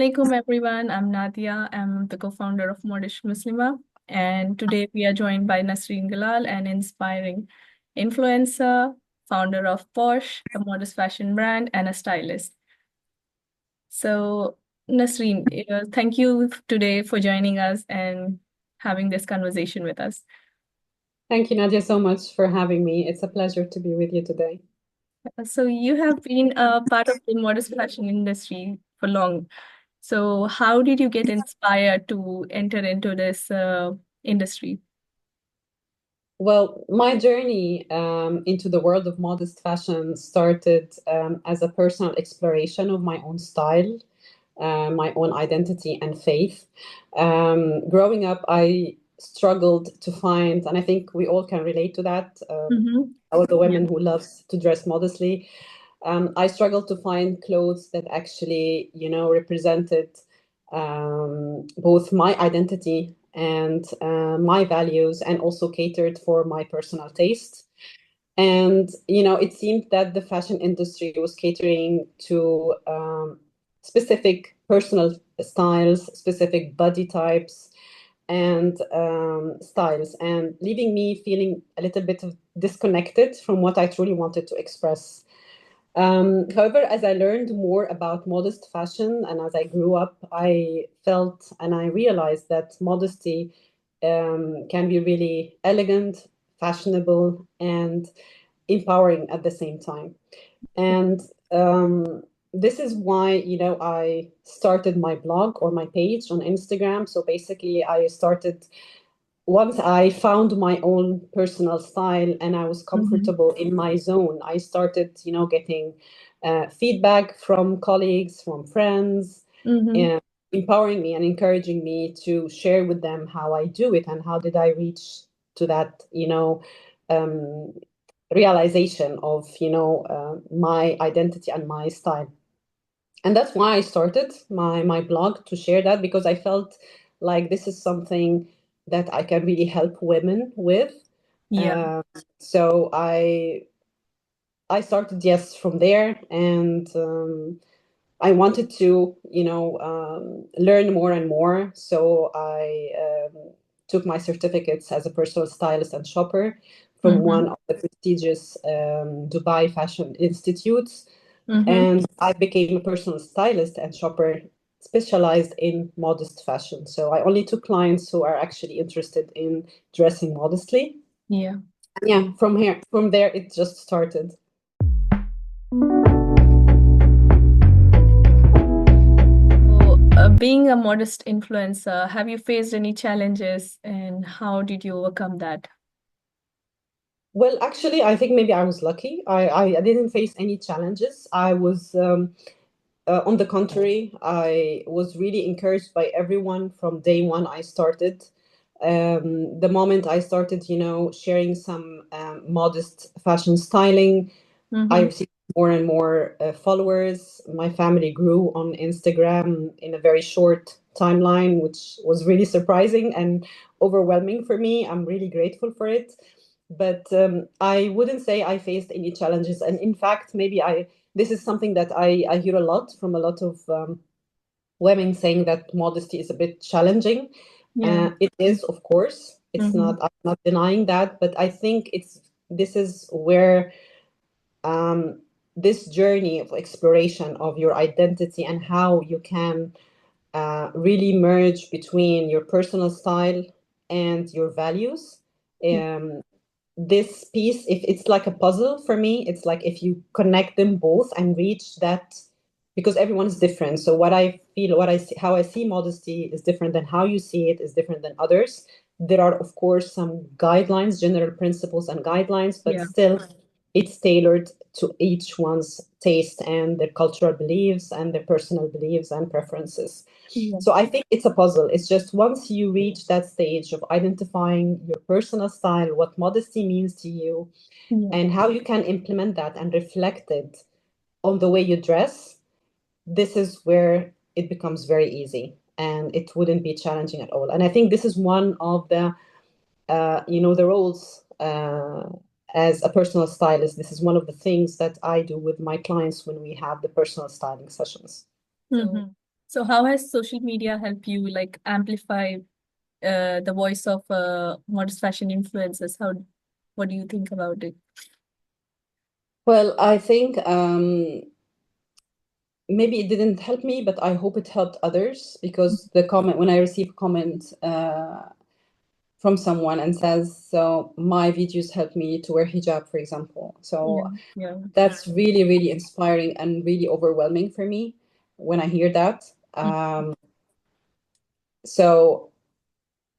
alaikum everyone. I'm Nadia. I'm the co-founder of Modish Muslimah. And today we are joined by Nesreen Galal, an inspiring influencer, founder of Posh, a modest fashion brand, and a stylist. So, Nesreen, thank you today for joining us and having this conversation with us. Thank you, Nadia, so much for having me. It's a pleasure to be with you today. So, you have been a part of the modest fashion industry for long. So, how did you get inspired to enter into this industry? Well, my journey into the world of modest fashion started as a personal exploration of my own style, my own identity and faith. Growing up, I struggled to find, and I think we all can relate to that, Mm-hmm. all the Yeah. women who loves to dress modestly. I struggled to find clothes that actually, represented both my identity and my values, and also catered for my personal taste. And it seemed that the fashion industry was catering to specific personal styles, specific body types, and styles, and leaving me feeling a little bit of disconnected from what I truly wanted to express. However, as I learned more about modest fashion and as I grew up, I felt and I realized that modesty can be really elegant, fashionable, and empowering at the same time. And this is why, I started my blog or my page on Instagram. So basically, I started once I found my own personal style and I was Mm-hmm. comfortable in my zone. I started, getting feedback from colleagues, from friends, Mm-hmm. and empowering me and encouraging me to share with them how I do it and how did I reach to that, um, realization of, my identity and my style. And that's why I started my blog, to share that, because I felt like this is something that I can really help women with. Yeah. Um, so I started, yes, from there, and I wanted to, learn more and more. So I took my certificates as a personal stylist and shopper from Mm-hmm. one of the prestigious Dubai Fashion Institutes, Mm-hmm. and I became a personal stylist and shopper specialized in modest fashion. So I only took clients who are actually interested in dressing modestly. Yeah. And yeah, from there, it just started. So, being a modest influencer, have you faced any challenges and how did you overcome that? Well, actually, I think maybe I was lucky. I didn't face any challenges. I was, on the contrary, I was really encouraged by everyone from day one I started. The moment I started, sharing some modest fashion styling, I Mm-hmm. received more and more followers. My family grew on Instagram in a very short timeline, which was really surprising and overwhelming for me. I'm really grateful for it. But I wouldn't say I faced any challenges. And in fact, maybe this is something that I hear a lot from a lot of women, saying that modesty is a bit challenging. Yeah. It is, of course. It's Mm-hmm. not. I'm not denying that, but I think this is where um, this journey of exploration of your identity and how you can really merge between your personal style and your values. Um, this piece, if it's like a puzzle for me, it's like if you connect them both and reach that, because everyone is different. So what I feel, what I see, how I see modesty is different than how you see it, is different than others. There are, of course, some guidelines, general principles and guidelines, but Yeah. still it's tailored to each one's taste and their cultural beliefs and their personal beliefs and preferences. Yeah. So I think it's a puzzle. It's just once you reach that stage of identifying your personal style, what modesty means to you, Yeah. and how you can implement that and reflect it on the way you dress, this is where it becomes very easy and it wouldn't be challenging at all. And I think this is one of the, the roles as a personal stylist. This is one of the things that I do with my clients when we have the personal styling sessions. Mm-hmm. So how has social media helped you like amplify the voice of modest fashion influencers? What do you think about it? Well, I think maybe it didn't help me, but I hope it helped others, because the comment, when I receive a comment from someone and says, so my videos helped me to wear hijab, for example. Yeah, So yeah. that's really, really inspiring and really overwhelming for me when I hear that. So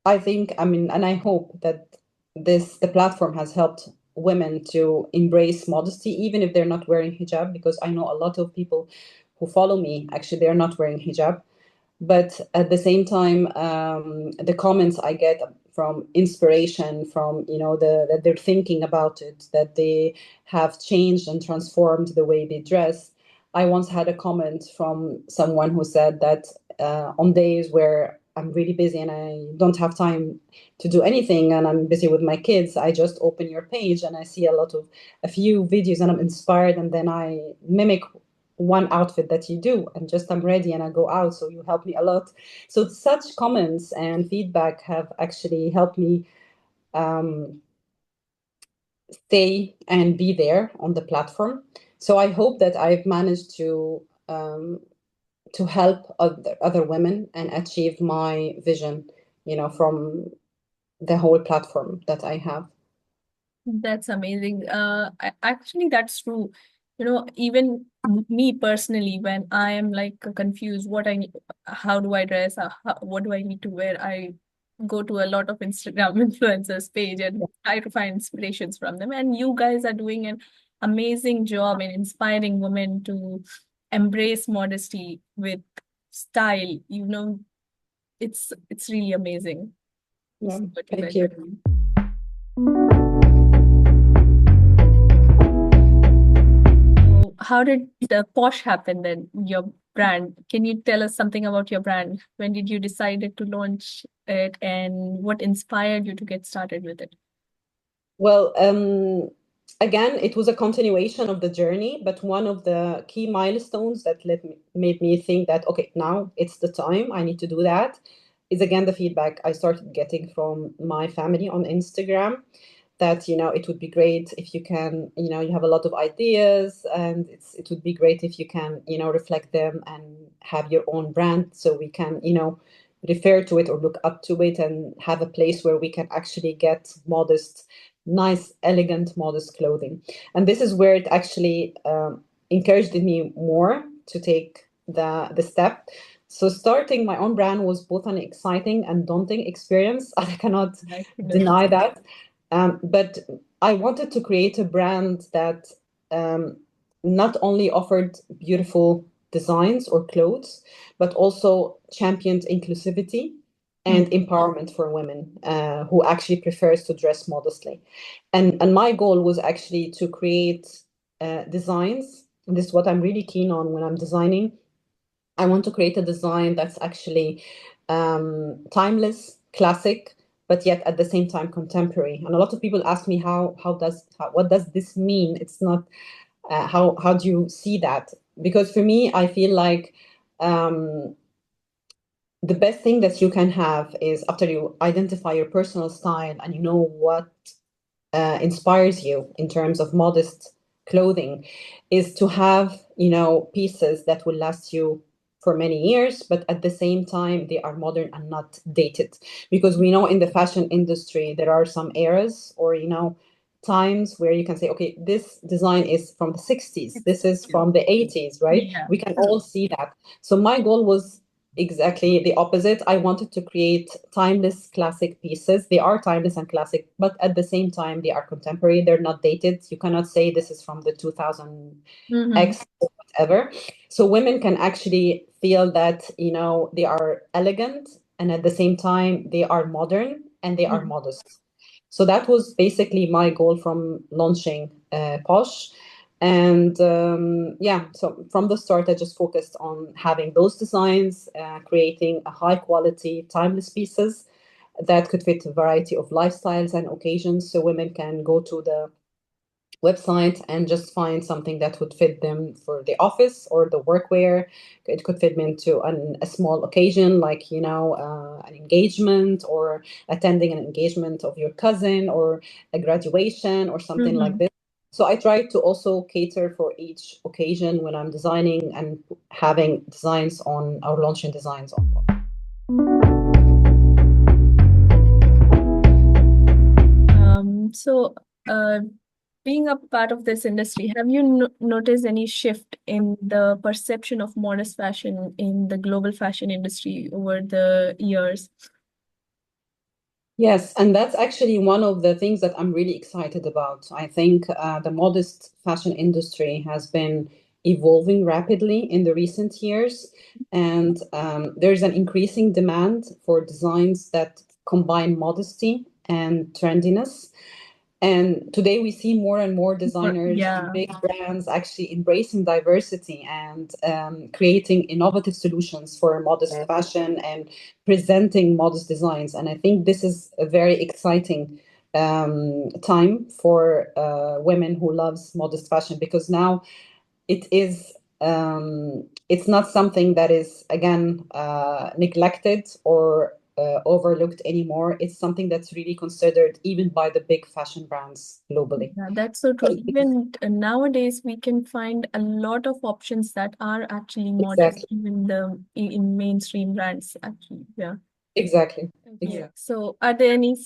I think, I mean, and I hope that the platform has helped women to embrace modesty, even if they're not wearing hijab, because I know a lot of people who follow me, actually, they're not wearing hijab. But at the same time, the comments I get from inspiration, from, that they're thinking about it, that they have changed and transformed the way they dress. I once had a comment from someone who said that on days where I'm really busy and I don't have time to do anything and I'm busy with my kids, I just open your page and I see a few videos and I'm inspired, and then I mimic one outfit that you do, and just I'm ready and I go out, so you help me a lot. So such comments and feedback have actually helped me stay and be there on the platform. So I hope that I've managed to help other women and achieve my vision, from the whole platform that I have. That's amazing. Actually, that's true. Even me personally, when I am like confused, what I need, how do I dress, what do I need to wear, I go to a lot of Instagram influencers page and try to find inspirations from them. And you guys are doing an amazing job in inspiring women to embrace modesty with style. It's really amazing to Yeah, see what you thank guys are you. doing. So how did the Posh happen then, your brand? Can you tell us something about your brand? When did you decided to launch it and what inspired you to get started with it? Well, again, it was a continuation of the journey, but one of the key milestones that made me think that, okay, now it's the time, I need to do that, is again the feedback I started getting from my family on Instagram, that it would be great if you can, you have a lot of ideas, and it would be great if you can, reflect them and have your own brand, so we can, refer to it or look up to it and have a place where we can actually get modest, nice, elegant, modest clothing. And this is where it actually encouraged me more to take the step. So starting my own brand was both an exciting and daunting experience. I cannot I can deny understand. that. But I wanted to create a brand that um, not only offered beautiful designs or clothes, but also championed inclusivity Mm, and empowerment for women who actually prefers to dress modestly. And my goal was actually to create designs. And this is what I'm really keen on when I'm designing. I want to create a design that's actually timeless, classic, but yet at the same time contemporary. And a lot of people ask me what does this mean? It's not how do you see that? Because for me, I feel like um, the best thing that you can have is, after you identify your personal style and you know what inspires you in terms of modest clothing, is to have pieces that will last you for many years, but at the same time they are modern and not dated, because we know in the fashion industry there are some eras, or times where you can say, okay, this design is from the 60s, it's this is from the 80s, right? yeah. We can all see that. So my goal was exactly the opposite. I wanted to create timeless classic pieces. They are timeless and classic, but at the same time, they are contemporary. They're not dated. You cannot say this is from the 2000 Mm-hmm. X or whatever. So women can actually feel that, they are elegant, and at the same time, they are modern and they are Yeah. modest. So that was basically my goal from launching Posh. And yeah, so from the start, I just focused on having those designs, creating a high quality, timeless pieces that could fit a variety of lifestyles and occasions. So women can go to the website and just find something that would fit them for the office or the workwear. It could fit them into a small occasion, like, an engagement, or attending an engagement of your cousin, or a graduation, or something like Mm-hmm. this. So I try to also cater for each occasion when I'm designing and having designs on, or launching designs on. So, being a part of this industry, have you noticed any shift in the perception of modest fashion in the global fashion industry over the years? Yes, and that's actually one of the things that I'm really excited about. I think the modest fashion industry has been evolving rapidly in the recent years, and there's an increasing demand for designs that combine modesty and trendiness. And today we see more and more designers and Yeah, big brands actually embracing diversity and creating innovative solutions for modest fashion and presenting modest designs. And I think this is a very exciting time for women who loves modest fashion, because now it is it's not something that is, again, neglected or overlooked anymore. It's something that's really considered even by the big fashion brands globally. yeah, that's so true. Even nowadays, we can find a lot of options that are actually modest, Exactly. even in mainstream brands, actually. Yeah. Exactly. Okay. Exactly. So, are there any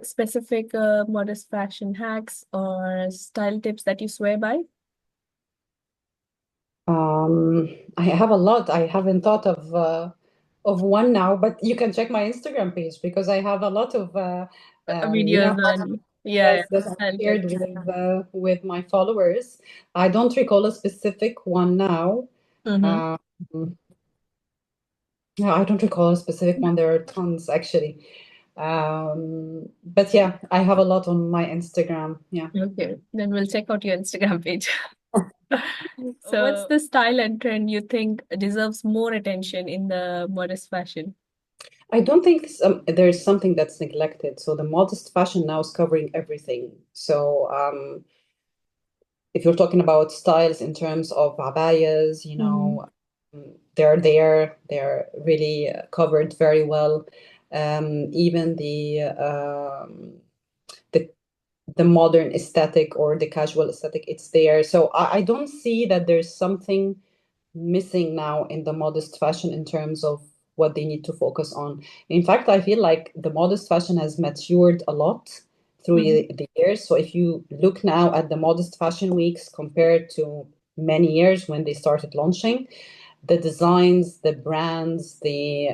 specific modest fashion hacks or style tips that you swear by? I have a lot. I haven't thought of one now, but you can check my Instagram page, because I have a lot of Videos on, yeah, yes, that I've style shared tips. with my followers. I don't recall a specific one now. Mm-hmm. Um, yeah, I don't recall a specific one. There are tons actually. But yeah, I have a lot on my Instagram. Yeah. Okay, then we'll check out your Instagram page. So, what's the style and trend you think deserves more attention in the modest fashion? I don't think there's something that's neglected. So the modest fashion now is covering everything. So if you're talking about styles in terms of abayas, Mm-hmm. they're there. They're really covered very well. Even the the modern aesthetic or the casual aesthetic, it's there. So I don't see that there's something missing now in the modest fashion in terms of what they need to focus on. In fact, I feel like the modest fashion has matured a lot through the years. So if you look now at the modest fashion weeks compared to many years when they started launching, the designs, the brands, the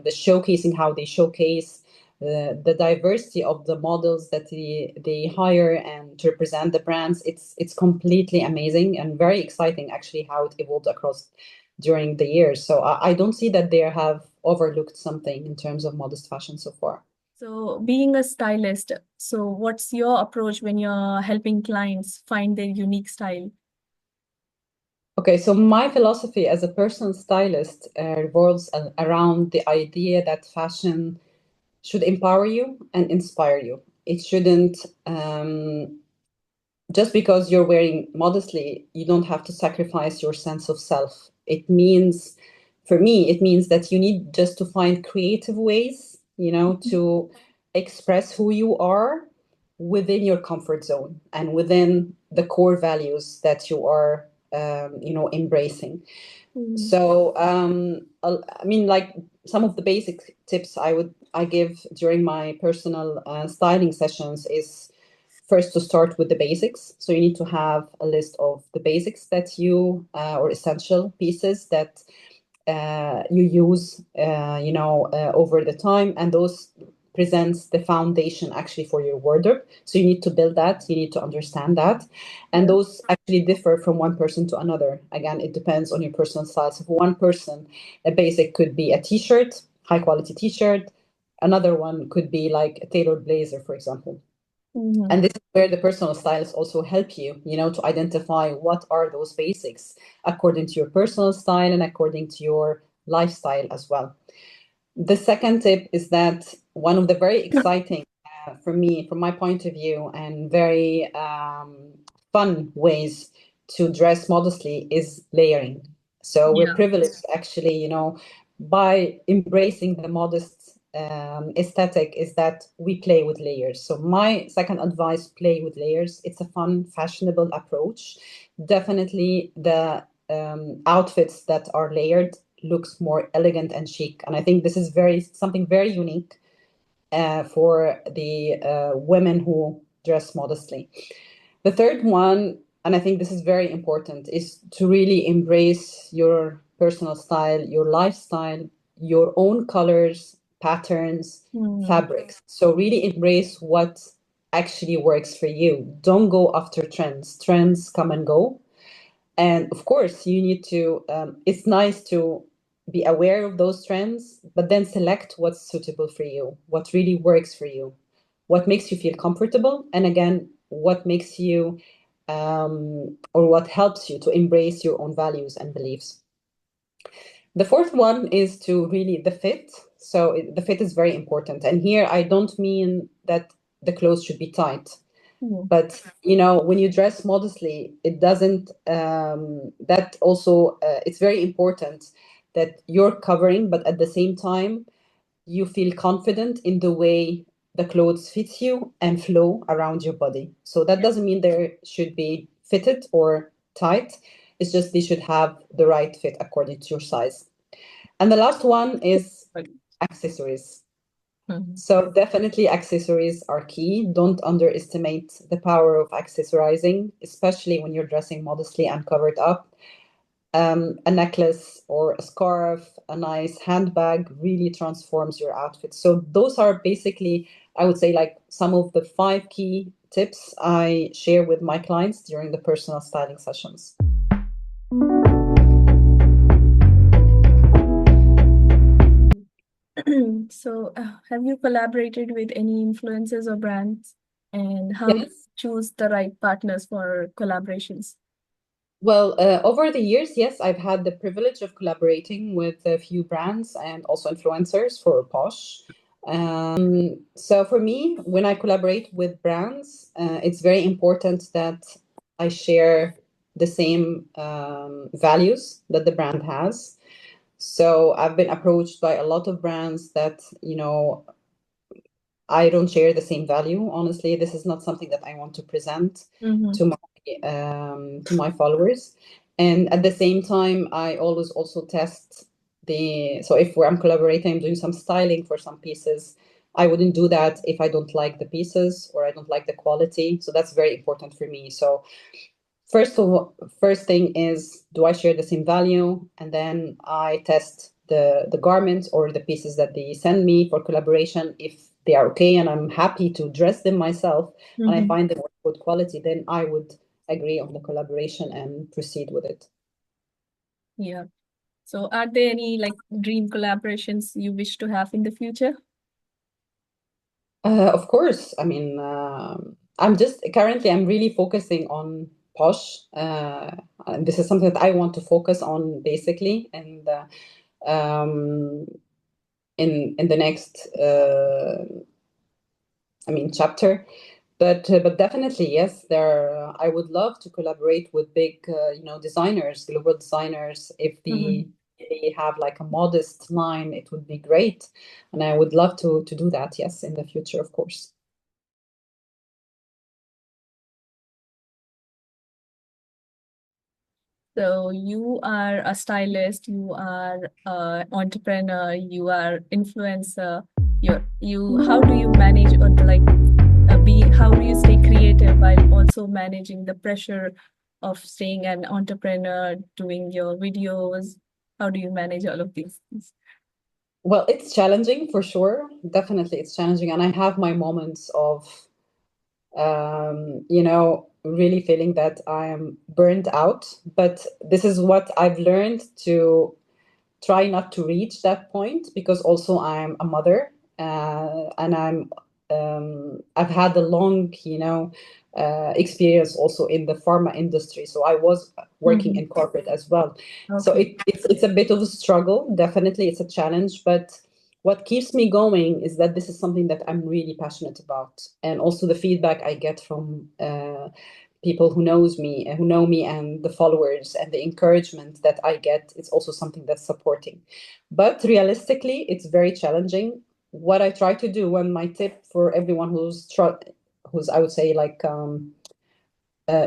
showcasing, how they showcase, the diversity of the models that they hire and to represent the brands, it's completely amazing and very exciting actually how it evolved across during the years. So I don't see that they have overlooked something in terms of modest fashion so far. So, being a stylist, so what's your approach when you're helping clients find their unique style? Okay, so my philosophy as a personal stylist revolves around the idea that fashion should empower you and inspire you. It shouldn't, just because you're wearing modestly, you don't have to sacrifice your sense of self. It means, for me, it means that you need just to find creative ways, to express who you are within your comfort zone and within the core values that you are, embracing. Mm. So, I mean, like some of the basic tips I give during my personal styling sessions is first to start with the basics. So you need to have a list of the basics that you or essential pieces that you use, over the time, and those presents the foundation actually for your wardrobe. So you need to build that, you need to understand that, and Yeah. those actually differ from one person to another. Again, it depends on your personal style. So for one person, a basic could be a t-shirt, high quality t-shirt. Another one could be like a tailored blazer, for example. Mhm. And this is where the personal stylists also help you, to identify what are those basics according to your personal style and according to your lifestyle as well. The second tip is that one of the very exciting, for me, from my point of view, and very fun ways to dress modestly is layering. So we're Yeah. privileged actually, by embracing the modest aesthetic, is that we play with layers. So my second advice, play with layers. It's a fun, fashionable approach. Definitely the outfits that are layered looks more elegant and chic. And I think this is something very unique for the women who dress modestly. The third one, and I think this is very important, is to really embrace your personal style, your lifestyle, your own colors, patterns, Mm. fabrics. So really embrace what actually works for you. Don't go after trends. Trends come and go. And of course, you need to, it's nice to be aware of those trends, but then select what's suitable for you, what really works for you, what makes you feel comfortable, and again, what makes you or what helps you to embrace your own values and beliefs. The fourth one is to really the fit. So the fit is very important. And here I don't mean that the clothes should be tight. Mm. But when you dress modestly, it doesn't that also it's very important that you're covering, but at the same time you feel confident in the way the clothes fit you and flow around your body. So that doesn't mean they should be fitted or tight. It's just they should have the right fit according to your size. And the last one is accessories. Mhm. So definitely accessories are key. Don't underestimate the power of accessorizing, especially when you're dressing modestly and covered up. A necklace or a scarf, a nice handbag really transforms your outfit. So those are basically, I would say, like some of the 5 key tips I share with my clients during the personal styling sessions. So, have you collaborated with any influencers or brands? And how do you Yes. choose the right partners for collaborations? Well, over the years, yes, I've had the privilege of collaborating with a few brands and also influencers for Posh. So for me, when I collaborate with brands, it's very important that I share the same values that the brand has. So I've been approached by a lot of brands that, I don't share the same value. Honestly, this is not something that I want to present Mm-hmm. to my followers. And at the same time, I always also test so if I'm collaborating, I'm doing some styling for some pieces. I wouldn't do that if I don't like the pieces or I don't like the quality. So that's very important for me. So first thing is, do I share the same value? And then I test the garments or the pieces that they send me for collaboration. If they are okay and I'm happy to dress them myself and I Mm-hmm. find them of good quality, then I would agree on the collaboration and proceed with it. Yeah. So, are there any like dream collaborations you wish to have in the future? Of course. I mean, I'm really focusing on Posh. And this is something that I want to focus on basically. And um, in the next chapter, but definitely yes, there I would love to collaborate with big designers, global designers. If Mm-hmm. they have like a modest line, it would be great, and I would love to do that, yes, in the future, of course. So you are a stylist, you are an entrepreneur, you are influencer. You how do you manage or like be how do you stay creative while also managing the pressure of staying an entrepreneur, doing your videos? How do you manage all of these things? Well, it's challenging for sure. Definitely it's challenging, and I have my moments of really feeling that I am burned out. But this is what I've learned, to try not to reach that point, because also I'm a mother, and I've had a long experience also in the pharma industry, so I was working Mhm. in corporate as well. So Okay. it's a bit of a struggle. Definitely it's a challenge, but what keeps me going is that this is something that I'm really passionate about, and also the feedback I get from people who know me, and the followers and the encouragement that I get, it's also something that's supporting. But realistically, it's very challenging. What I try to do, and my tip for everyone who's I would say like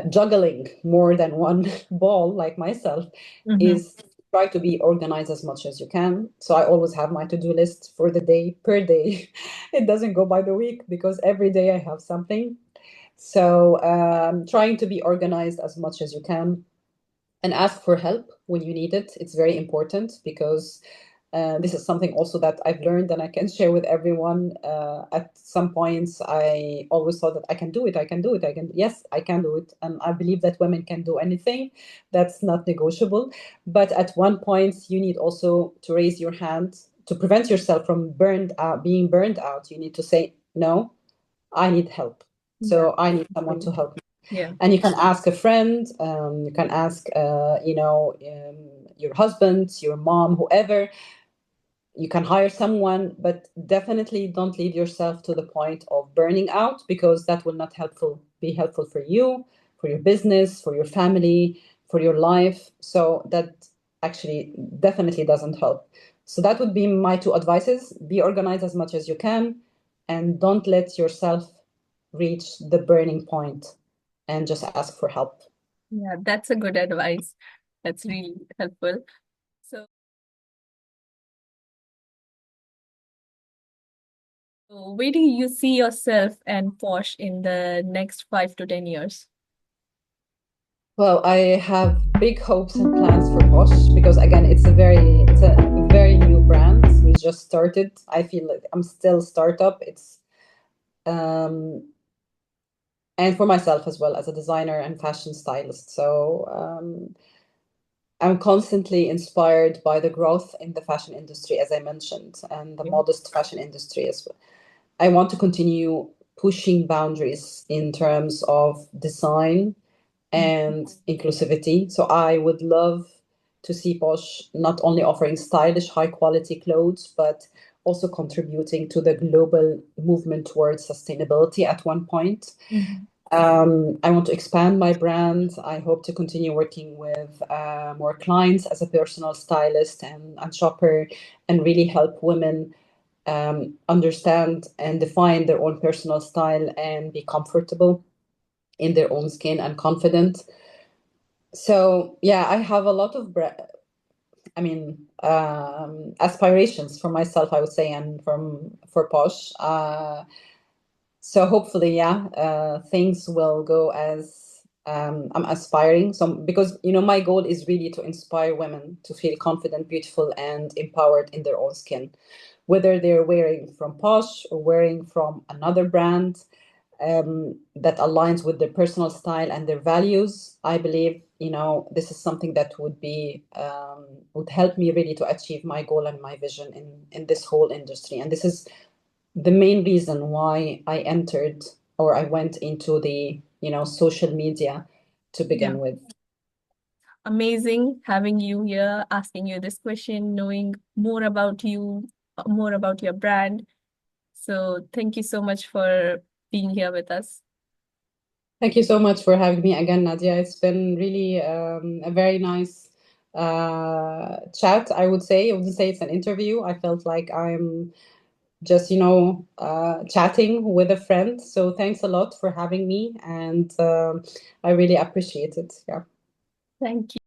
juggling more than one ball like myself, Mm-hmm. is try to be organized as much as you can. So I always have my to-do list for the day per day. It doesn't go by the week because every day I have something. So trying to be organized as much as you can and ask for help when you need it. It's very important because this is something also that I've learned and I can share with everyone. At some points, I always thought that I can do it, I can do it, yes, I can do it. And I believe that women can do anything. That's not negotiable. But at one point, you need also to raise your hand to prevent yourself from being burned out. You need to say, no, I need help. Yeah. So I need someone to help me. Yeah. And you can ask a friend, you can ask, your husband, your mom, whoever. You can hire someone, but definitely don't leave yourself to the point of burning out, because that will not be helpful for you, for your business, for your family, for your life. So that actually definitely doesn't help. So that would be my two advices: be organized as much as you can, and don't let yourself reach the burning point, and just ask for help. Yeah, that's a good advice. That's really helpful. So, where do you see yourself and Posh in the next 5 to 10 years? Well, I have big hopes and plans for Posh because again, it's a very new brand. We just started. I feel like I'm still startup. It's um and for myself as well as a designer and fashion stylist. So I'm constantly inspired by the growth in the fashion industry, as I mentioned, and the Yeah. modest fashion industry as well. I want to continue pushing boundaries in terms of design and inclusivity. So I would love to see Posh not only offering stylish, high quality clothes, but also contributing to the global movement towards sustainability at one point. Mhm. I want to expand my brand. I hope to continue working with more clients as a personal stylist and shopper, and really help women understand and define their own personal style and be comfortable in their own skin and confident. So yeah, I have a lot of aspirations for myself, I would say, and for Posh. So hopefully, yeah, things will go as I'm aspiring. So because my goal is really to inspire women to feel confident, beautiful, and empowered in their own skin, whether they're wearing from Posh or wearing from another brand that aligns with their personal style and their values. I believe this is something that would help me really to achieve my goal and my vision in this whole industry. And this is the main reason why I entered, or I went into the social media to Yeah. begin with. Amazing having you here, asking you this question, knowing more about you, more about your brand. So, thank you so much for being here with us. Thank you so much for having me again, Nadia. It's been really a very nice chat, I would say. I wouldn't say it's an interview. I felt like I'm just, chatting with a friend. So thanks a lot for having me, and I really appreciate it. Yeah. Thank you.